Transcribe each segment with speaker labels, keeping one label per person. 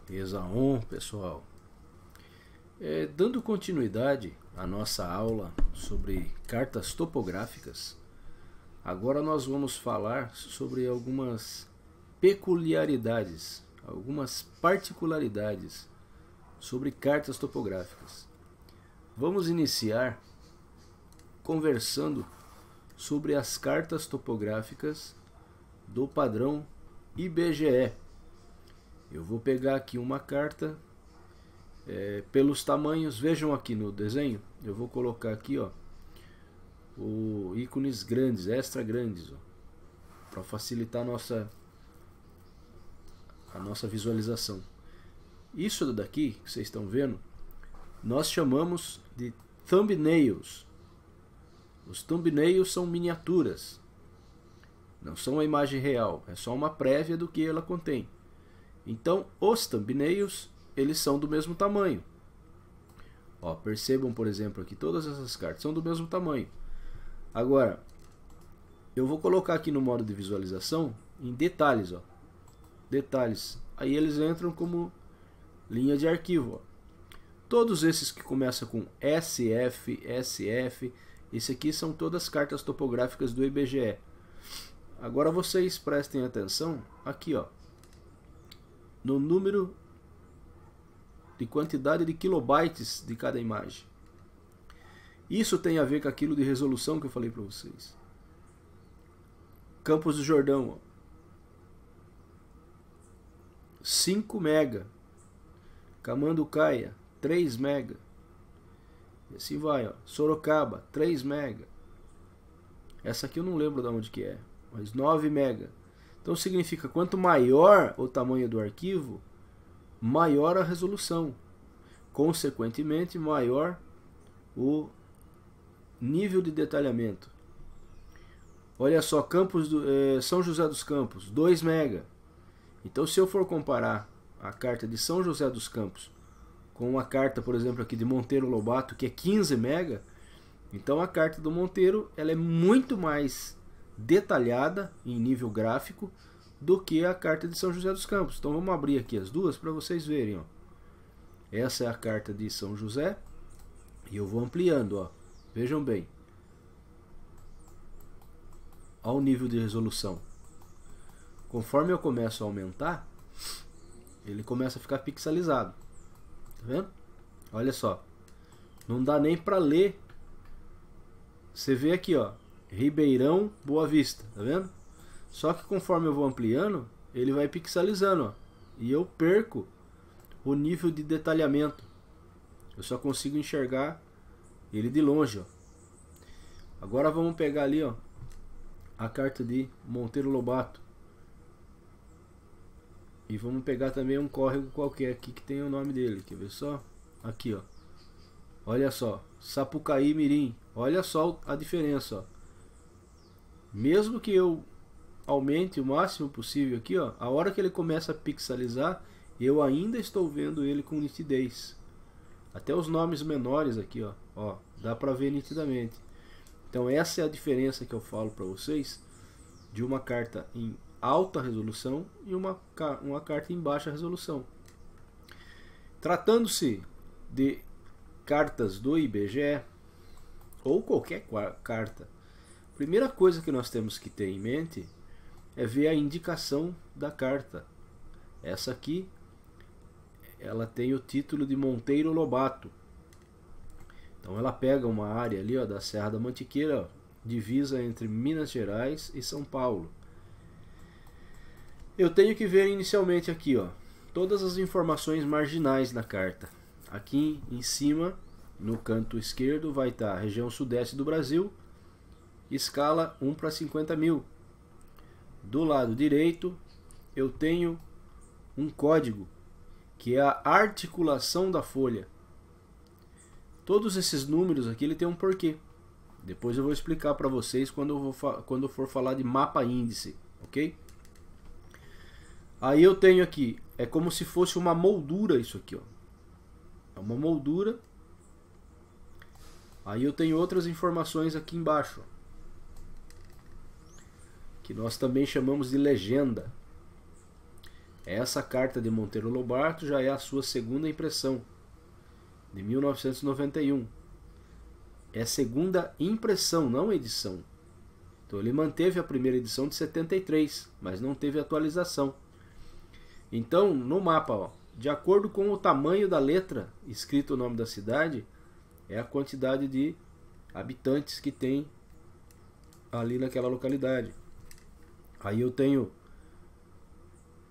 Speaker 1: Exaon, pessoal. Dando continuidade à nossa aula sobre cartas topográficas, agora nós vamos falar sobre algumas peculiaridades, algumas particularidades sobre cartas topográficas. Vamos iniciar conversando sobre as cartas topográficas do padrão IBGE. Eu vou pegar aqui uma carta pelos tamanhos. Vejam aqui no desenho, eu vou colocar aqui o ícones grandes, extra grandes, para facilitar a nossa visualização. Isso daqui que vocês estão vendo, nós chamamos de thumbnails. Os thumbnails são miniaturas, não são a imagem real, é só uma prévia do que ela contém. Então, os thumbnails, eles são do mesmo tamanho. Percebam, por exemplo, aqui todas essas cartas são do mesmo tamanho. Agora, eu vou colocar aqui no modo de visualização em detalhes, detalhes. Aí eles entram como linha de arquivo. Todos esses que começam com SF, SF, esse aqui são todas cartas topográficas do IBGE. Agora vocês prestem atenção aqui, no número de quantidade de kilobytes de cada imagem. Isso tem a ver com aquilo de resolução que eu falei para vocês. Campos do Jordão, 5 MB. Camanducaia, 3 MB. E assim vai, Sorocaba, 3 MB. Essa aqui eu não lembro de onde que é, mas 9 MB. Então significa quanto maior o tamanho do arquivo, maior a resolução. Consequentemente, maior o nível de detalhamento. Olha só, São José dos Campos, 2 MB. Então se eu for comparar a carta de São José dos Campos com uma carta, por exemplo, aqui de Monteiro Lobato, que é 15 MB, então a carta do Monteiro ela é muito mais detalhada em nível gráfico do que a carta de São José dos Campos. Então vamos abrir aqui as duas para vocês verem. Essa é a carta de São José e eu vou ampliando. Vejam bem. Olha o nível de resolução. Conforme eu começo a aumentar, ele começa a ficar pixelizado. Tá vendo? Olha só. Não dá nem para ler. Você vê aqui, Ribeirão, Boa Vista, tá vendo? Só que conforme eu vou ampliando, ele vai pixelizando, e eu perco o nível de detalhamento. Eu só consigo enxergar ele de longe, Agora vamos pegar ali, a carta de Monteiro Lobato. E vamos pegar também um córrego qualquer aqui que tem o nome dele. Quer ver só? Aqui, olha só, Sapucaí Mirim. Olha só a diferença, Mesmo que eu aumente o máximo possível aqui, a hora que ele começa a pixelizar, eu ainda estou vendo ele com nitidez. Até os nomes menores aqui, dá para ver nitidamente. Então essa é a diferença que eu falo para vocês de uma carta em alta resolução e uma carta em baixa resolução. Tratando-se de cartas do IBGE ou qualquer carta, a primeira coisa que nós temos que ter em mente é ver a indicação da carta. Essa aqui, ela tem o título de Monteiro Lobato. Então ela pega uma área ali, da Serra da Mantiqueira, divisa entre Minas Gerais e São Paulo. Eu tenho que ver inicialmente aqui, todas as informações marginais da carta. Aqui em cima, no canto esquerdo, vai estar a região sudeste do Brasil, escala 1/50.000. Do lado direito, eu tenho um código, que é a articulação da folha. Todos esses números aqui, ele tem um porquê. Depois eu vou explicar para vocês quando eu for falar de mapa índice, ok? Aí eu tenho aqui, é como se fosse uma moldura isso aqui, É uma moldura. Aí eu tenho outras informações aqui embaixo, que nós também chamamos de legenda. Essa carta de Monteiro Lobato já é a sua segunda impressão, de 1991. É segunda impressão, não edição. Então ele manteve a primeira edição de 73, mas não teve atualização. Então no mapa, ó, de acordo com o tamanho da letra escrito o nome da cidade, é a quantidade de habitantes que tem ali naquela localidade. Aí eu tenho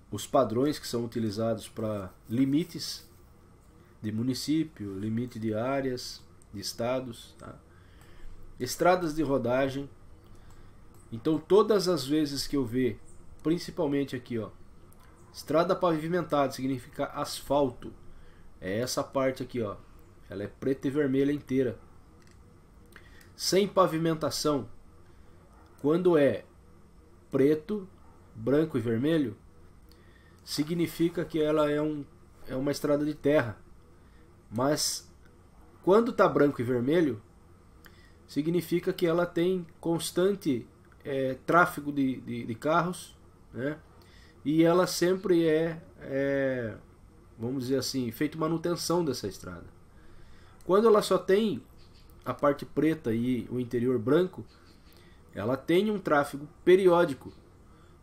Speaker 1: os padrões que são utilizados para limites de município, limite de áreas, de estados, tá? Estradas de rodagem. Então todas as vezes que eu ver, principalmente aqui, ó, estrada pavimentada significa asfalto. É essa parte aqui, ó. Ela é preta e vermelha inteira. Sem pavimentação, quando é preto, branco e vermelho, significa que ela é uma estrada de terra. Mas quando está branco e vermelho, significa que ela tem constante tráfego de carros, né? E ela sempre vamos dizer assim, feito manutenção dessa estrada. Quando ela só tem a parte preta e o interior branco, ela tem um tráfego periódico,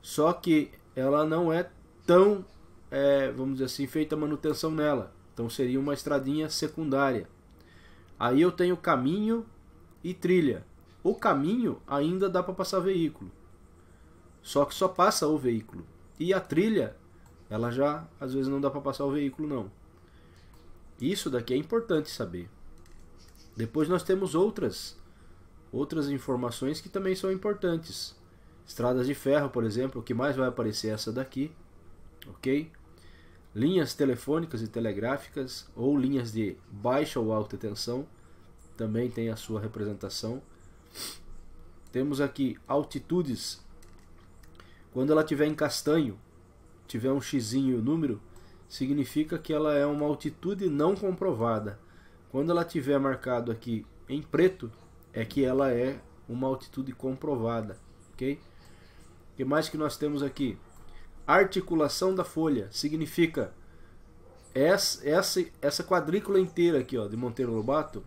Speaker 1: só que ela não é tão, vamos dizer assim, feita manutenção nela. Então seria uma estradinha secundária. Aí eu tenho caminho e trilha. O caminho ainda dá para passar veículo, só que só passa o veículo. E a trilha, ela já às vezes não dá para passar o veículo não. Isso daqui é importante saber. Depois nós temos outras informações que também são importantes. Estradas de ferro, por exemplo, o que mais vai aparecer é essa daqui, ok? Linhas telefônicas e telegráficas ou linhas de baixa ou alta tensão também tem a sua representação. Temos aqui altitudes. Quando ela tiver em castanho, tiver um xizinho número, significa que ela é uma altitude não comprovada. Quando ela tiver marcado aqui em preto, é que ela é uma altitude comprovada, ok? O que mais que nós temos aqui? Articulação da folha significa essa quadrícula inteira aqui, ó, de Monteiro Lobato.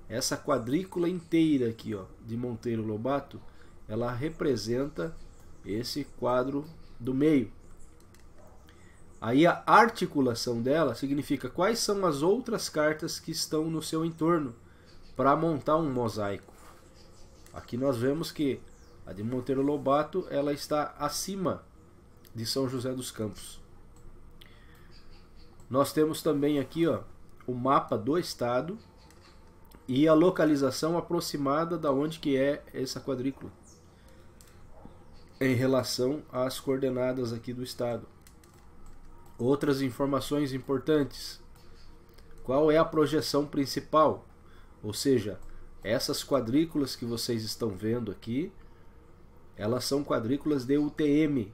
Speaker 1: Essa quadrícula inteira aqui, ó, de Monteiro Lobato, ela representa esse quadro do meio. Aí a articulação dela significa quais são as outras cartas que estão no seu entorno para montar um mosaico. Aqui nós vemos que a de Monteiro Lobato ela está acima de São José dos Campos. Nós temos também aqui, ó, o mapa do estado e a localização aproximada da onde que é essa quadrícula em relação às coordenadas aqui do estado. Outras informações importantes: qual é a projeção principal? Ou seja, essas quadrículas que vocês estão vendo aqui, elas são quadrículas de UTM.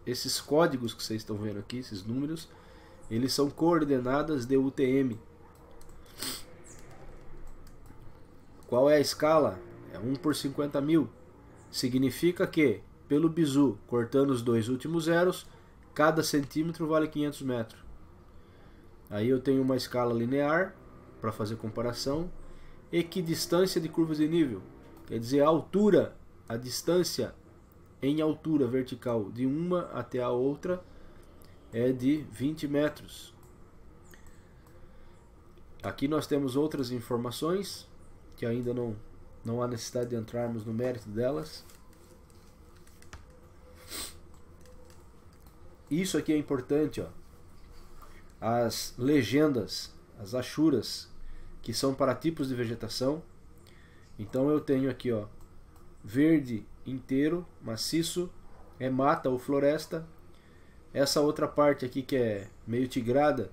Speaker 1: Esses códigos que vocês estão vendo aqui, esses números, eles são coordenadas de UTM. Qual é a escala? É 1 por 50 mil. Significa que, pelo bizu, cortando os dois últimos zeros, cada centímetro vale 500 metros. Aí eu tenho uma escala linear para fazer comparação. Equidistância de curvas de nível, quer dizer a altura, a distância em altura vertical de uma até a outra é de 20 metros. Aqui nós temos outras informações que ainda não há necessidade de entrarmos no mérito delas. Isso aqui é importante, ó. As legendas, as achuras, que são para tipos de vegetação. Então eu tenho aqui, ó, verde inteiro, maciço, é mata ou floresta. Essa outra parte aqui que é meio tigrada,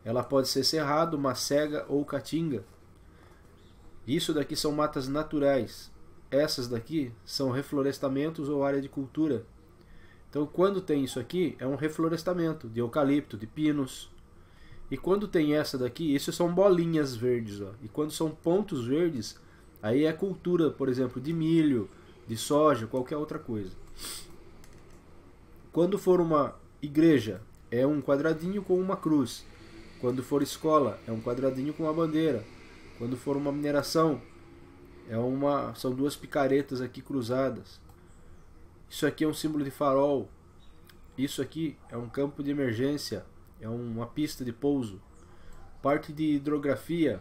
Speaker 1: ela pode ser cerrado, macega ou caatinga. Isso daqui são matas naturais. Essas daqui são reflorestamentos ou área de cultura. Então quando tem isso aqui, é um reflorestamento de eucalipto, de pinos. E quando tem essa daqui, isso são bolinhas verdes, ó. E quando são pontos verdes, aí é cultura, por exemplo, de milho, de soja, qualquer outra coisa. Quando for uma igreja, é um quadradinho com uma cruz. Quando for escola, é um quadradinho com uma bandeira. Quando for uma mineração, são duas picaretas aqui cruzadas. Isso aqui é um símbolo de farol. Isso aqui é um campo de emergência, é uma pista de pouso. Parte de hidrografia,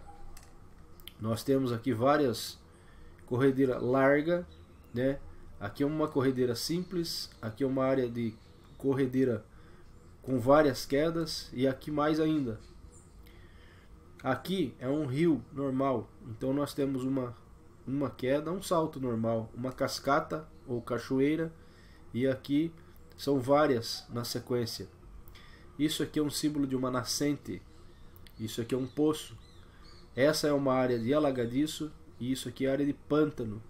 Speaker 1: nós temos aqui várias corredeiras largas, né? Aqui é uma corredeira simples, aqui é uma área de corredeira com várias quedas e aqui mais ainda. Aqui é um rio normal, então nós temos uma queda, um salto normal, uma cascata ou cachoeira, e aqui são várias na sequência. Isso aqui é um símbolo de uma nascente, isso aqui é um poço, essa é uma área de alagadiço e isso aqui é área de pântano.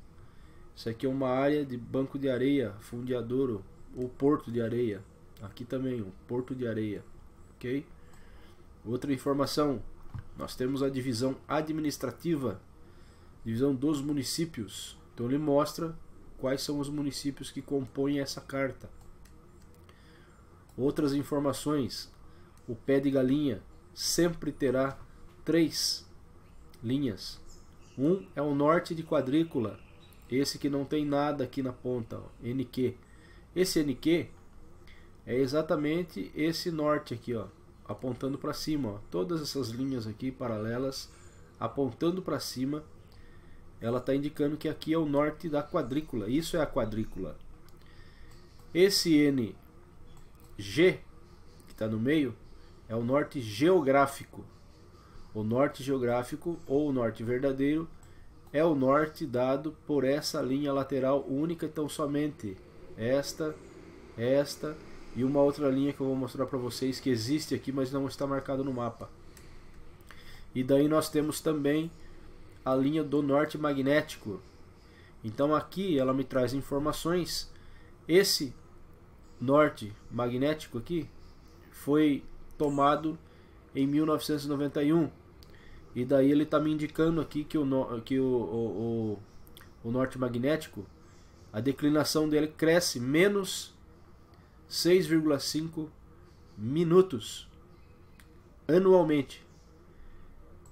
Speaker 1: Isso aqui é uma área de banco de areia, fundeadouro ou porto de areia. Aqui também, um porto de areia, ok? Outra informação, nós temos a divisão administrativa, divisão dos municípios. Então ele mostra quais são os municípios que compõem essa carta. Outras informações, o pé de galinha sempre terá 3 linhas. Um é o norte de quadrícula, esse que não tem nada aqui na ponta, ó, NQ. Esse NQ é exatamente esse norte aqui, ó, apontando para cima, ó. Todas essas linhas aqui paralelas apontando para cima, ela está indicando que aqui é o norte da quadrícula. Isso é a quadrícula. Esse NG que está no meio é o norte geográfico. O norte geográfico ou o norte verdadeiro é o norte dado por essa linha lateral única, então somente esta e uma outra linha que eu vou mostrar para vocês que existe aqui, mas não está marcado no mapa. E daí nós temos também a linha do norte magnético. Então aqui ela me traz informações. Esse norte magnético aqui foi tomado em 1991. E daí ele está me indicando aqui que o norte magnético, a declinação dele cresce menos 6,5 minutos anualmente.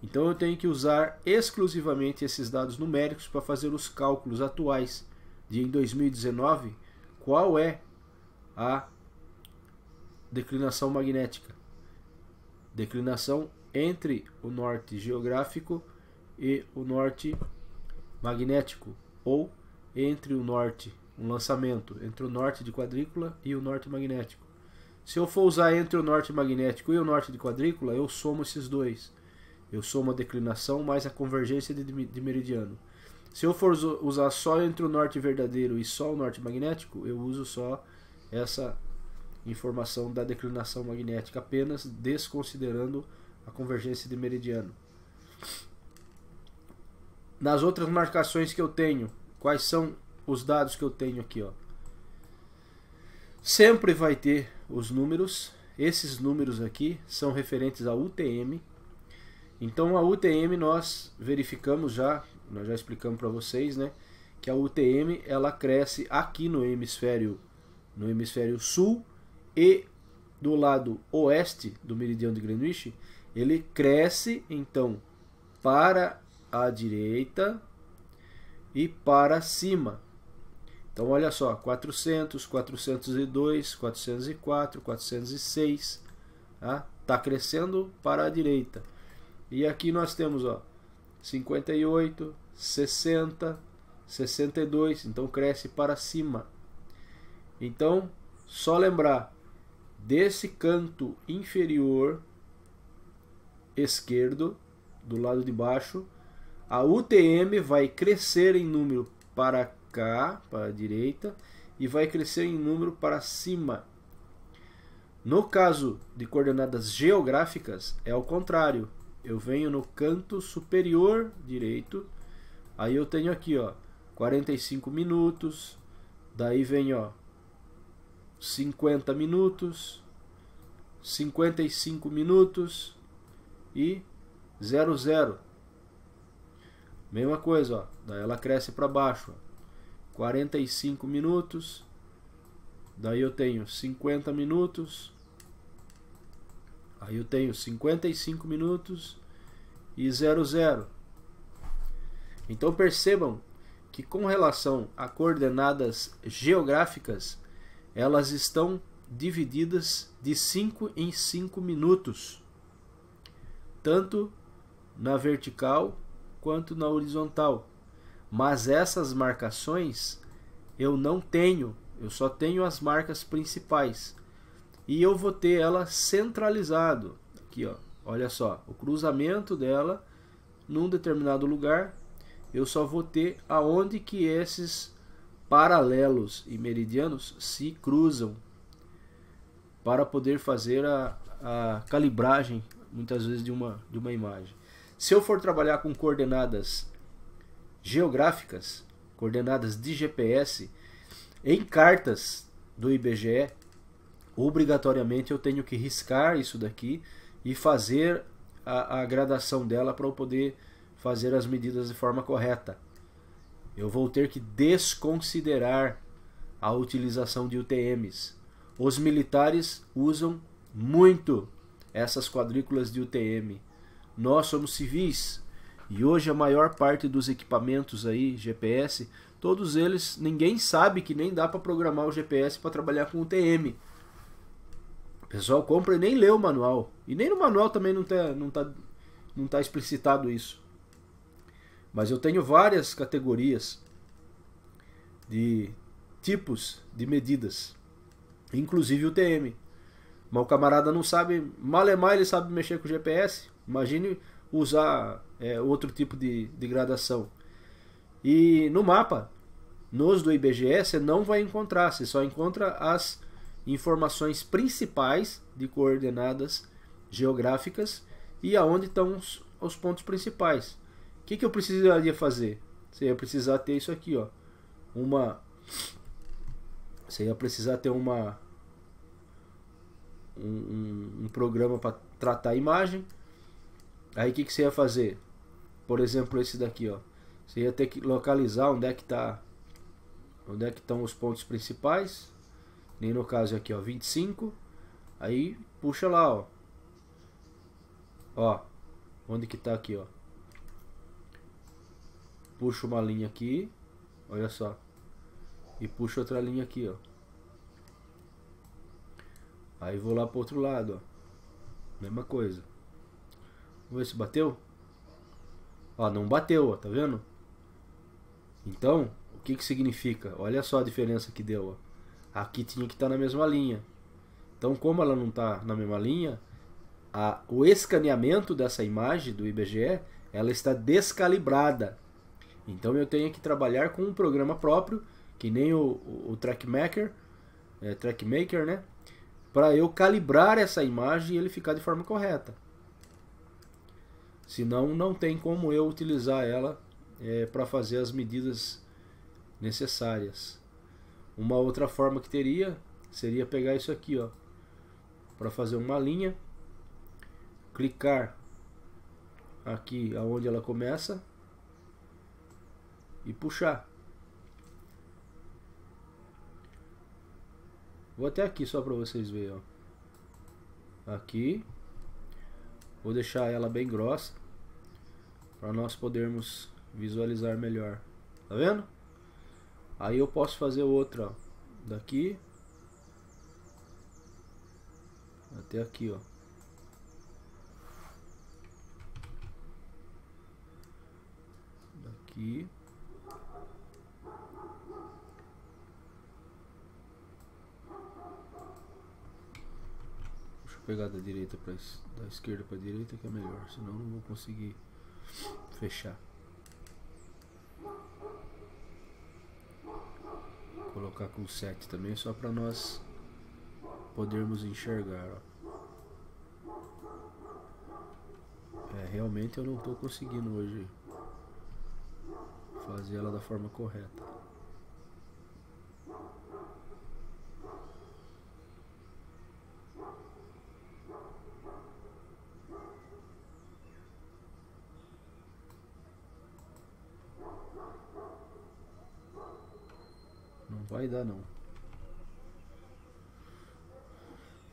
Speaker 1: Então eu tenho que usar exclusivamente esses dados numéricos para fazer os cálculos atuais de em 2019 qual é a declinação magnética. Declinação entre o norte geográfico e o norte magnético, ou entre o norte, um lançamento entre o norte de quadrícula e o norte magnético. Se eu for usar entre o norte magnético e o norte de quadrícula, eu somo esses dois. Eu somo a declinação mais a convergência de meridiano. Se eu for usar só entre o norte verdadeiro e só o norte magnético, eu uso só essa informação da declinação magnética, apenas desconsiderando a convergência de meridiano. Nas outras marcações que eu tenho, quais são os dados que eu tenho aqui, ó? Sempre vai ter os números. Esses números aqui são referentes à UTM. Então a UTM nós verificamos nós já explicamos para vocês, né, que a UTM ela cresce aqui no hemisfério sul, e do lado oeste do meridiano de Greenwich ele cresce então para a direita e para cima. Então olha só, 400, 402, 404, 406, tá crescendo para a direita. E aqui nós temos, ó, 58, 60, 62, então cresce para cima. Então, só lembrar desse canto inferior esquerdo, do lado de baixo, a UTM vai crescer em número para cá, para a direita, e vai crescer em número para cima. No caso de coordenadas geográficas, é o contrário. Eu venho no canto superior direito, aí eu tenho aqui, ó, 45 minutos, daí vem, ó, 50 minutos, 55 minutos e 00. Mesma coisa, ó, daí ela cresce para baixo, ó, 45 minutos, Daí eu tenho 50 minutos. Aí eu tenho 55 minutos e 00. Então percebam que com relação a coordenadas geográficas, elas estão divididas de 5 em 5 minutos, tanto na vertical quanto na horizontal. Mas essas marcações eu não tenho, eu só tenho as marcas principais. E eu vou ter ela centralizado. Aqui, ó, olha só, o cruzamento dela num determinado lugar, eu só vou ter aonde que esses paralelos e meridianos se cruzam, para poder fazer a calibragem, muitas vezes, de uma imagem. Se eu for trabalhar com coordenadas geográficas, coordenadas de GPS, em cartas do IBGE, obrigatoriamente eu tenho que riscar isso daqui e fazer a gradação dela para eu poder fazer as medidas de forma correta. Eu vou ter que desconsiderar a utilização de UTMs. Os militares usam muito essas quadrículas de UTM. Nós somos civis e hoje a maior parte dos equipamentos aí, GPS, todos eles, ninguém sabe que nem dá para programar o GPS para trabalhar com UTM. O pessoal compra e nem lê o manual. E nem no manual também não tá explicitado isso. Mas eu tenho várias categorias de tipos de medidas, inclusive o TM. Mas o camarada não sabe, malemar ele sabe mexer com o GPS. Imagine usar outro tipo de gradação. E no mapa, nos do IBGE, você não vai encontrar, você só encontra as informações principais de coordenadas geográficas e aonde estão os pontos principais. O que eu precisaria fazer? Você ia precisar ter isso aqui, ó. Você ia precisar ter um programa para tratar a imagem. Aí o que você ia fazer? Por exemplo, esse daqui, ó. Você ia ter que localizar onde é que estão os pontos principais. Nem no caso aqui, ó, 25. Aí puxa lá, ó. Ó, onde que tá aqui, ó. Puxa uma linha aqui, olha só. E puxa outra linha aqui, ó. Aí vou lá pro outro lado, ó. Mesma coisa. Vamos ver se bateu. Ó, não bateu, ó, tá vendo? Então, o que significa? Olha só a diferença que deu, ó. Aqui tinha que estar na mesma linha. Então, como ela não está na mesma linha, o escaneamento dessa imagem do IBGE, ela está descalibrada. Então eu tenho que trabalhar com um programa próprio, que nem o TrackMaker, né? Para eu calibrar essa imagem e ele ficar de forma correta. Senão não tem como eu utilizar ela para fazer as medidas necessárias. Uma outra forma que teria seria pegar isso aqui, ó, para fazer uma linha, clicar aqui aonde ela começa e puxar. Vou até aqui só para vocês verem, ó. Aqui vou deixar ela bem grossa para nós podermos visualizar melhor. Tá vendo? Aí eu posso fazer outra, ó, daqui até aqui, ó. Daqui. Deixa eu pegar da direita para da esquerda para direita que é melhor, senão não vou conseguir fechar. Colocar com 7 também, só para nós podermos enxergar, ó. Realmente eu não estou conseguindo hoje fazer ela da forma correta. Não vai dar não.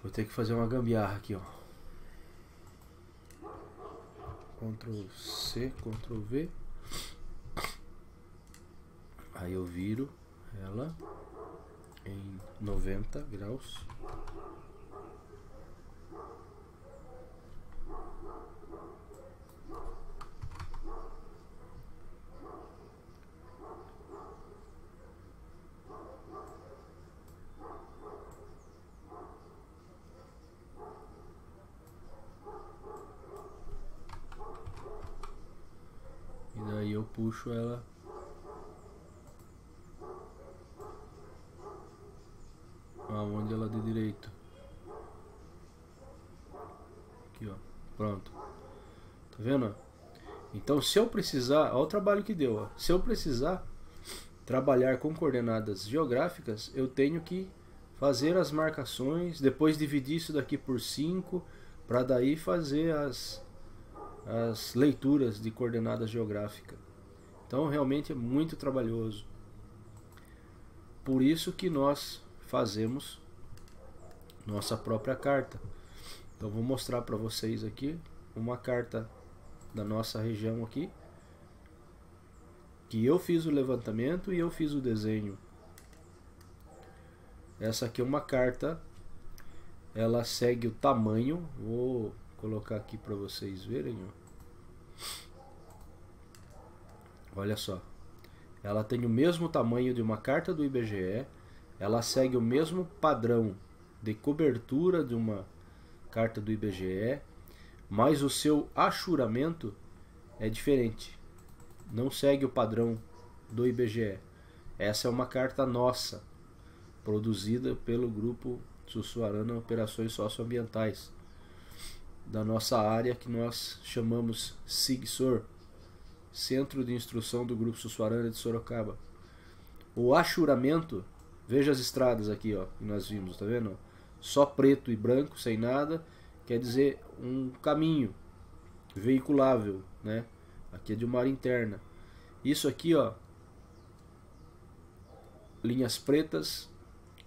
Speaker 1: Vou ter que fazer uma gambiarra aqui, ó. Ctrl C, Ctrl V. Aí eu viro ela em 90 graus. E daí eu puxo ela aonde ela de direito. Aqui, ó. Pronto. Tá vendo? Então, se eu precisar, olha o trabalho que deu, ó. Se eu precisar trabalhar com coordenadas geográficas, eu tenho que fazer as marcações, depois dividir isso daqui por 5, para daí fazer as leituras de coordenadas geográficas. Então realmente é muito trabalhoso. Por isso que nós fazemos nossa própria carta. Então vou mostrar para vocês aqui uma carta da nossa região aqui, que eu fiz o levantamento e eu fiz o desenho. Essa aqui é uma carta, ela segue o tamanho, vou colocar aqui para vocês verem, ó. Olha só, ela tem o mesmo tamanho de uma carta do IBGE, ela segue o mesmo padrão de cobertura de uma carta do IBGE, mas o seu achuramento é diferente, não segue o padrão do IBGE. Essa é uma carta nossa, produzida pelo Grupo Sussuarana Operações Socioambientais, da nossa área que nós chamamos SIGSOR, Centro de Instrução do Grupo Sussuarana de Sorocaba. O achuramento, veja as estradas aqui, ó, que nós vimos, tá vendo? Só preto e branco, sem nada, quer dizer um caminho veiculável, né? Aqui é de uma área interna. Isso aqui, ó, linhas pretas,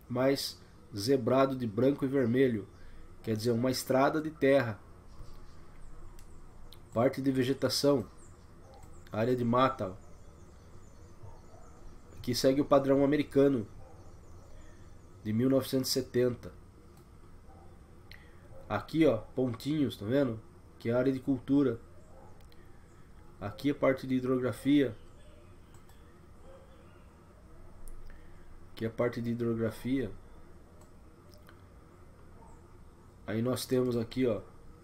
Speaker 1: mais zebrado de branco e vermelho, quer dizer uma estrada de terra. Parte de vegetação, área de mata. Aqui segue o padrão americano de 1970. Aqui, ó, pontinhos, tá vendo? Que é a área de cultura. Aqui a parte de hidrografia. Aqui a parte de hidrografia. Aí nós temos aqui, ó,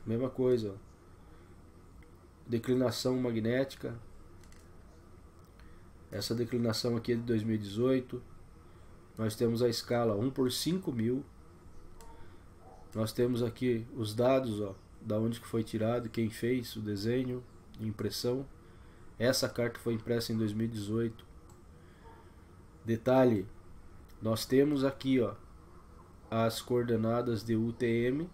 Speaker 1: mesma coisa, ó. Declinação magnética. Essa declinação aqui é de 2018. Nós temos a escala 1 por 5.000. Nós temos aqui os dados, ó, da onde que foi tirado, quem fez o desenho, impressão. Essa carta foi impressa em 2018. Detalhe, nós temos aqui, ó, as coordenadas de UTM,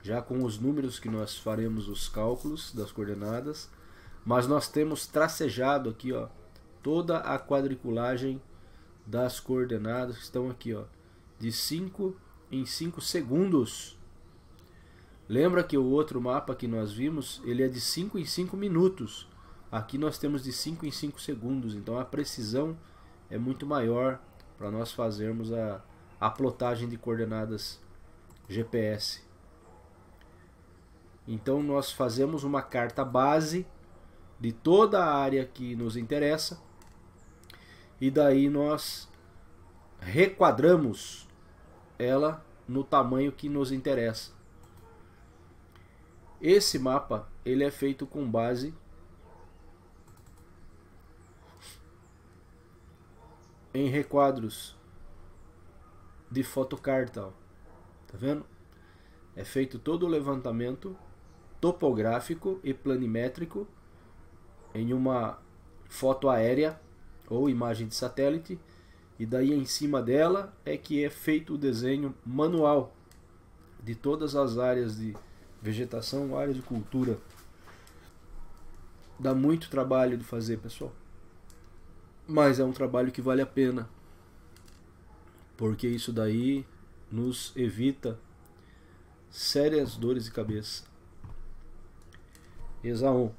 Speaker 1: já com os números que nós faremos os cálculos das coordenadas, mas nós temos tracejado aqui, ó, toda a quadriculagem das coordenadas que estão aqui, ó, de 5 em 5 segundos. Lembra que o outro mapa que nós vimos, ele é de 5 em 5 minutos. Aqui nós temos de 5 em 5 segundos, então a precisão é muito maior para nós fazermos a plotagem de coordenadas GPS. Então nós fazemos uma carta base de toda a área que nos interessa e daí nós requadramos ela no tamanho que nos interessa. Esse mapa ele é feito com base em requadros de fotocarta, ó. Tá vendo? É feito todo o levantamento topográfico e planimétrico em uma foto aérea ou imagem de satélite, e daí em cima dela é que é feito o desenho manual de todas as áreas de vegetação, área de cultura. Dá muito trabalho de fazer, pessoal, mas é um trabalho que vale a pena, porque isso daí nos evita sérias dores de cabeça. ESA 1.